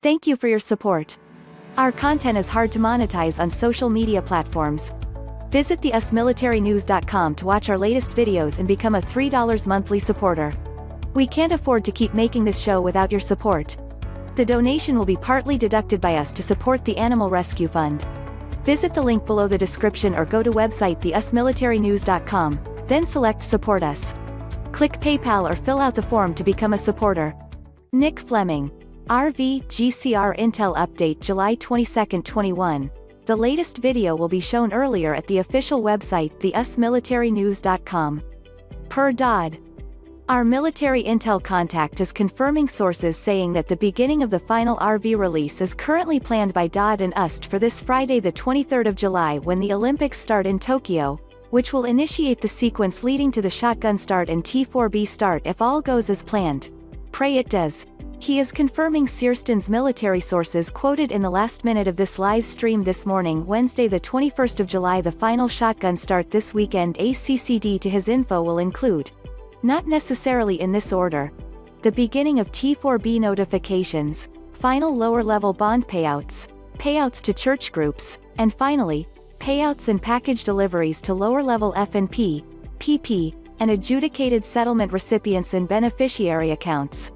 Thank you for your support. Our content is hard to monetize on social media platforms. Visit theusmilitarynews.com to watch our latest videos and become a $3 monthly supporter. We can't afford to keep making this show without your support. The donation will be partly deducted by us to support the Animal Rescue Fund. Visit the link below the description or go to website theusmilitarynews.com, then select Support Us. Click PayPal or fill out the form to become a supporter. Nick Fleming RVGCR Intel Update July 22, 21. The latest video will be shown earlier at the official website theusmilitarynews.com. Per Dodd. Our military intel contact is confirming sources saying that the beginning of the final RV release is currently planned by Dodd and UST for this Friday the 23rd of July when the Olympics start in Tokyo, which will initiate the sequence leading to the shotgun start and T4B start if all goes as planned. Pray it does. He is confirming Searston's military sources quoted in the last minute of this live stream this morning Wednesday the 21st of July. The final shotgun start this weekend ACCD to his info will include, not necessarily in this order, the beginning of T4B notifications, final lower-level bond payouts, payouts to church groups, and finally, payouts and package deliveries to lower-level F&P, PP, and adjudicated settlement recipients and beneficiary accounts.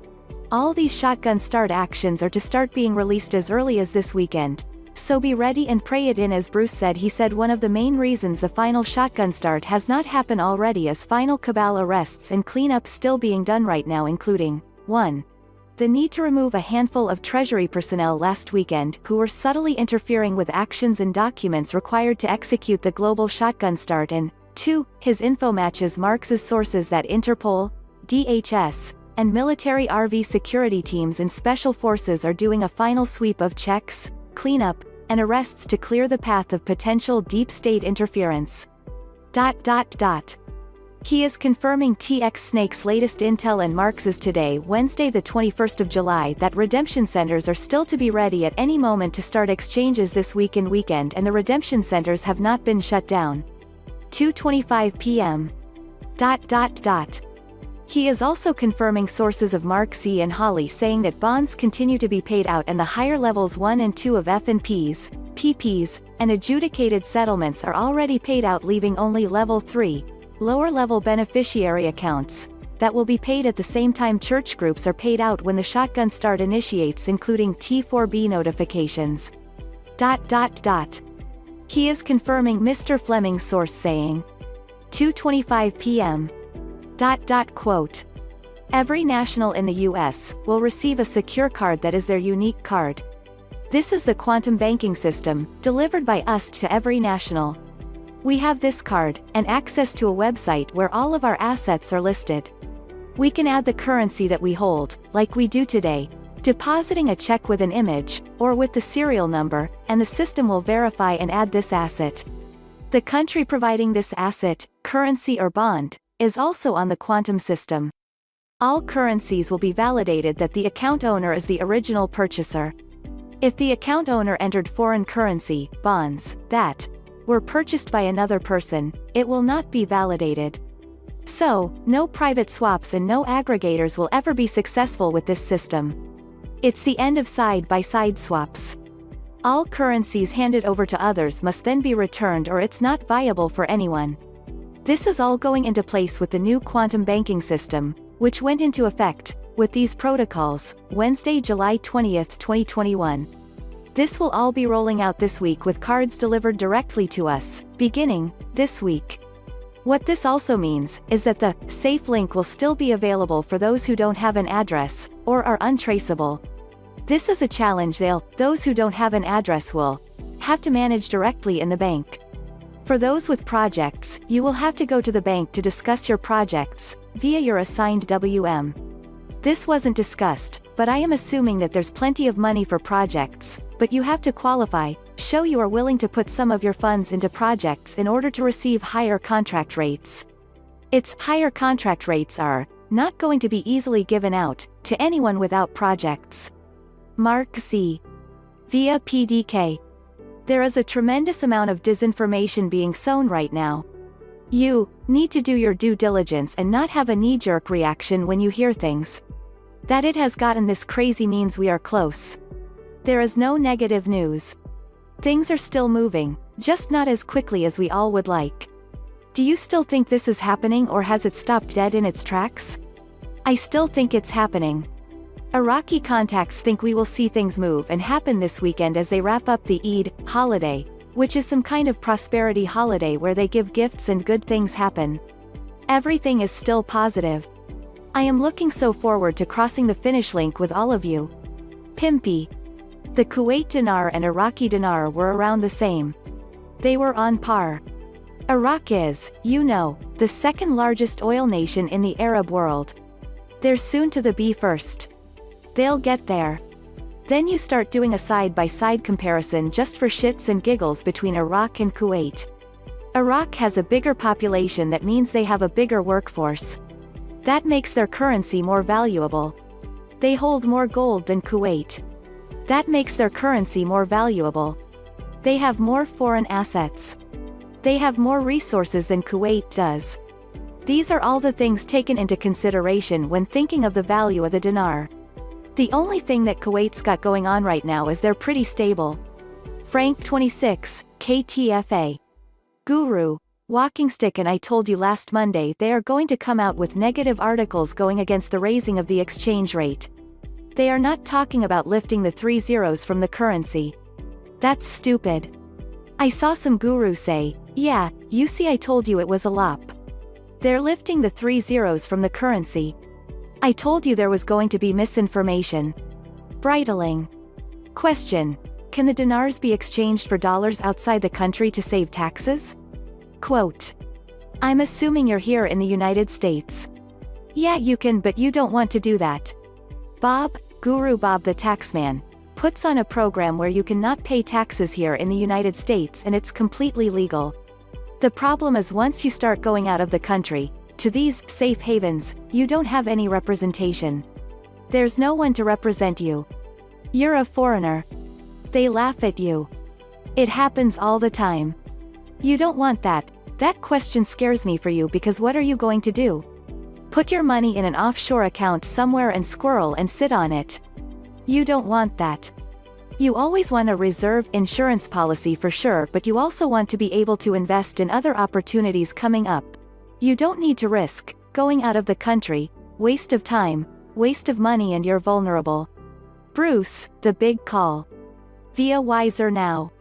All these shotgun start actions are to start being released as early as this weekend, so be ready and pray it in. As Bruce said, he said one of the main reasons the final shotgun start has not happened already is final cabal arrests and cleanup still being done right now, including 1. The need to remove a handful of Treasury personnel last weekend who were subtly interfering with actions and documents required to execute the global shotgun start, and 2. His info matches Marx's sources that Interpol, DHS, and military RV security teams and special forces are doing a final sweep of checks, cleanup, and arrests to clear the path of potential deep state interference. He is confirming TX Snake's latest intel and Marx's today Wednesday the 21st of July that redemption centers are still to be ready at any moment to start exchanges this week and weekend, and the redemption centers have not been shut down. 2:25 p.m. He is also confirming sources of Mark C. and Holly saying that bonds continue to be paid out and the higher levels 1 and 2 of F&Ps, PPs, and adjudicated settlements are already paid out, leaving only level 3, lower-level beneficiary accounts, that will be paid at the same time church groups are paid out when the shotgun start initiates, including T4B notifications. He is confirming Mr. Fleming's source saying, 2:25 p.m. Quote, every national in the U.S. will receive a secure card that is their unique card. This is the quantum banking system, delivered by us to every national. We have this card, and access to a website where all of our assets are listed. We can add the currency that we hold, like we do today, depositing a check with an image, or with the serial number, and the system will verify and add this asset. The country providing this asset, currency or bond, is also on the quantum system. All currencies will be validated that the account owner is the original purchaser. If the account owner entered foreign currency, bonds, that were purchased by another person, it will not be validated. So, no private swaps and no aggregators will ever be successful with this system. It's the end of side-by-side swaps. All currencies handed over to others must then be returned or it's not viable for anyone. This is all going into place with the new quantum banking system, which went into effect, with these protocols, Wednesday, July 20, 2021. This will all be rolling out this week with cards delivered directly to us, beginning this week. What this also means, is that the safe link will still be available for those who don't have an address, or are untraceable. This is a challenge those who don't have an address will have to manage directly in the bank. For those with projects, you will have to go to the bank to discuss your projects, via your assigned WM. This wasn't discussed, but I am assuming that there's plenty of money for projects, but you have to qualify, show you are willing to put some of your funds into projects in order to receive higher contract rates. Higher contract rates are not going to be easily given out to anyone without projects. Mark C. Via PDK. There is a tremendous amount of disinformation being sown right now. You need to do your due diligence and not have a knee-jerk reaction when you hear things. That it has gotten this crazy means we are close. There is no negative news. Things are still moving, just not as quickly as we all would like. Do you still think this is happening, or has it stopped dead in its tracks? I still think it's happening. Iraqi contacts think we will see things move and happen this weekend as they wrap up the Eid holiday, which is some kind of prosperity holiday where they give gifts and good things happen. Everything is still positive. I am looking so forward to crossing the finish line with all of you. Pimpy. The Kuwait dinar and Iraqi dinar were around the same. They were on par. Iraq is, you know, the second largest oil nation in the Arab world. They're soon to be first. They'll get there. Then you start doing a side-by-side comparison just for shits and giggles between Iraq and Kuwait. Iraq has a bigger population, that means they have a bigger workforce. That makes their currency more valuable. They hold more gold than Kuwait. That makes their currency more valuable. They have more foreign assets. They have more resources than Kuwait does. These are all the things taken into consideration when thinking of the value of the dinar. The only thing that Kuwait's got going on right now is they're pretty stable. Frank 26, KTFA. Guru, Walking Stick and I told you last Monday they are going to come out with negative articles going against the raising of the exchange rate. They are not talking about lifting the 3 zeros from the currency. That's stupid. I saw some guru say, yeah, you see, I told you it was a lop. They're lifting the 3 zeros from the currency. I told you there was going to be misinformation. Bridling. Question. Can the dinars be exchanged for dollars outside the country to save taxes? Quote. I'm assuming you're here in the United States. Yeah, you can, but you don't want to do that. Bob, Guru Bob the Taxman, puts on a program where you cannot pay taxes here in the United States, and it's completely legal. The problem is once you start going out of the country, to these safe havens, you don't have any representation. There's no one to represent you. You're a foreigner. They laugh at you. It happens all the time. You don't want that. That question scares me for you, because what are you going to do? Put your money in an offshore account somewhere and squirrel and sit on it. You don't want that. You always want a reserve insurance policy for sure, but you also want to be able to invest in other opportunities coming up. You don't need to risk going out of the country, waste of time, waste of money, and you're vulnerable. Bruce, the big call. Via Wiser Now.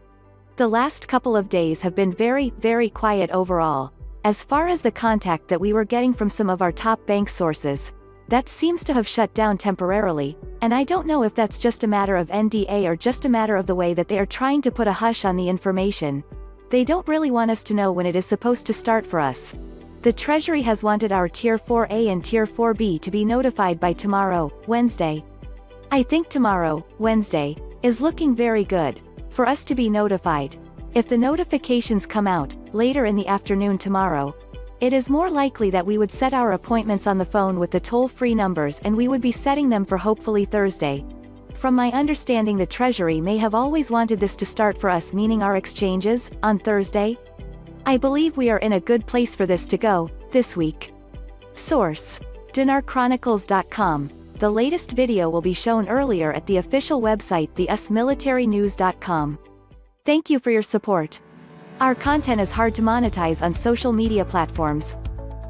The last couple of days have been very, very quiet overall. As far as the contact that we were getting from some of our top bank sources, that seems to have shut down temporarily, and I don't know if that's just a matter of NDA or just a matter of the way that they are trying to put a hush on the information. They don't really want us to know when it is supposed to start for us. The Treasury has wanted our Tier 4A and Tier 4B to be notified by tomorrow, Wednesday. I think tomorrow, Wednesday, is looking very good for us to be notified. If the notifications come out later in the afternoon tomorrow, it is more likely that we would set our appointments on the phone with the toll-free numbers, and we would be setting them for hopefully Thursday. From my understanding, the Treasury may have always wanted this to start for us, meaning our exchanges, on Thursday. I believe we are in a good place for this to go, this week. Source. DinarChronicles.com. The latest video will be shown earlier at the official website theusmilitarynews.com. Thank you for your support. Our content is hard to monetize on social media platforms.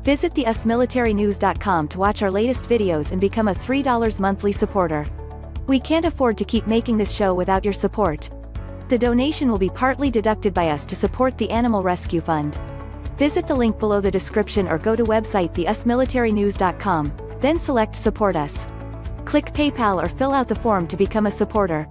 Visit theusmilitarynews.com to watch our latest videos and become a $3 monthly supporter. We can't afford to keep making this show without your support. The donation will be partly deducted by us to support the Animal Rescue Fund. Visit the link below the description or go to website theusmilitarynews.com, then select Support Us. Click PayPal or fill out the form to become a supporter.